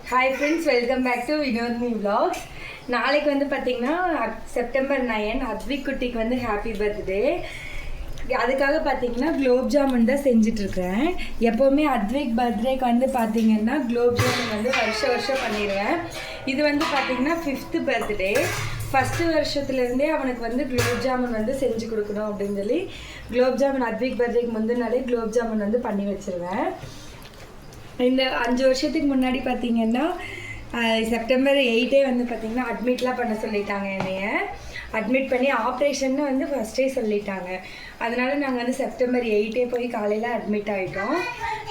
Hi friends, welcome back to Vinodhini vlogs. நாளைக்கு வந்து பார்த்தீங்கன்னா செப்டம்பர் 9 அத்விக் குட்டிக்கு வந்து ஹாப்பி பர்த்டே. அதுக்காக பார்த்தீங்கன்னா குலோப் ஜாமுன் தான் செஞ்சிட்ருக்கேன். எப்போவுமே அத்விக் பர்த்டேக்கு வந்து பார்த்தீங்கன்னா குலோப் ஜாமுன் வந்து வருஷம் பண்ணிடுவேன். இது வந்து பார்த்தீங்கன்னா 5th பர்த்டே. ஃபஸ்ட்டு வருஷத்துலேருந்தே அவனுக்கு வந்து குலோப் ஜாமுன் வந்து செஞ்சு கொடுக்கணும் அப்படின்னு சொல்லி குலோப் ஜாமுன் அத்விக் பர்த்டேக்கு முந்தினாலே குலோப் ஜாமுன் வந்து பண்ணி வச்சுருவேன். இந்த 5 வருஷத்துக்கு முன்னாடி பார்த்தீங்கன்னா செப்டம்பர் 8 வந்து பார்த்திங்கன்னா அட்மிட்லாம் பண்ண சொல்லிட்டாங்க. என்னைய அட்மிட் பண்ணி ஆப்ரேஷன்னு வந்து ஃபஸ்ட்டே சொல்லிட்டாங்க. அதனால் நாங்கள் வந்து செப்டம்பர் 8 போய் காலையில் அட்மிட் ஆகிட்டோம்.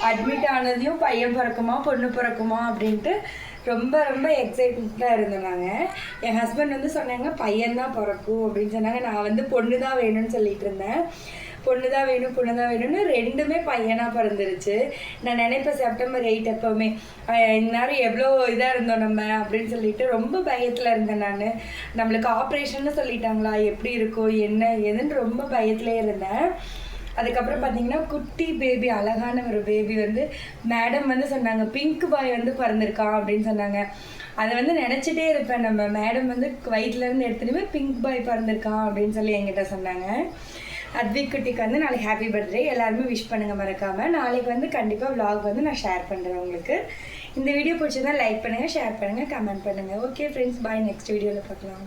அட்மிட் ஆனதையும் பையன் பிறக்குமா பொண்ணு பிறக்குமா அப்படின்ட்டு ரொம்ப எக்ஸைட்மெண்ட்டாக இருந்தோம். நாங்கள் என் ஹஸ்பண்ட் வந்து சொன்னாங்க பையன்தான் பிறக்கும் அப்படின்னு சொன்னாங்க. நான் வந்து பொண்ணு தான் வேணும்னு சொல்லிட்டு இருந்தேன். பொண்ணு தான் வேணும்னு ரெண்டுமே பையனாக பிறந்துருச்சு. நான் நினைப்பேன் செப்டம்பர் 8 எப்போவுமே இந்நேரம் எவ்வளோ இதாக இருந்தோம் நம்ம அப்படின்னு சொல்லிட்டு ரொம்ப பயத்தில் இருந்தேன். நான் நம்மளுக்கு ஆப்ரேஷன்னு சொல்லிட்டாங்களா, எப்படி இருக்கும் என்ன ஏதுன்னு ரொம்ப பயத்திலே இருந்தேன். அதுக்கப்புறம் பார்த்தீங்கன்னா குட்டி பேபி, அழகான ஒரு பேபி வந்து மேடம் வந்து சொன்னாங்க பிங்க் பாய் வந்து பிறந்திருக்கான் அப்படின்னு சொன்னாங்க. அதை வந்து நினச்சிட்டே இருப்பேன். நம்ம மேடம் வந்து வயிற்றுலேருந்து எடுத்துகிட்டு பிங்க் பாய் பிறந்திருக்கான் அப்படின்னு சொல்லி என்கிட்ட சொன்னாங்க. அத்விக் குட்டிக்கு வந்து நாளைக்கு ஹாப்பி பர்த்டே. எல்லாருமே விஷ் பண்ணுங்கள் மறக்காமல். நாளைக்கு வந்து கண்டிப்பாக vlog வந்து நான் ஷேர் பண்ணுறேன் உங்களுக்கு. இந்த வீடியோ பிடிச்சிருந்தா லைக் பண்ணுங்கள், ஷேர் பண்ணுங்கள், கமெண்ட் பண்ணுங்கள். ஓகே ஃப்ரெண்ட்ஸ், பாய். நெக்ஸ்ட் வீடியோவில் பார்க்கலாம்.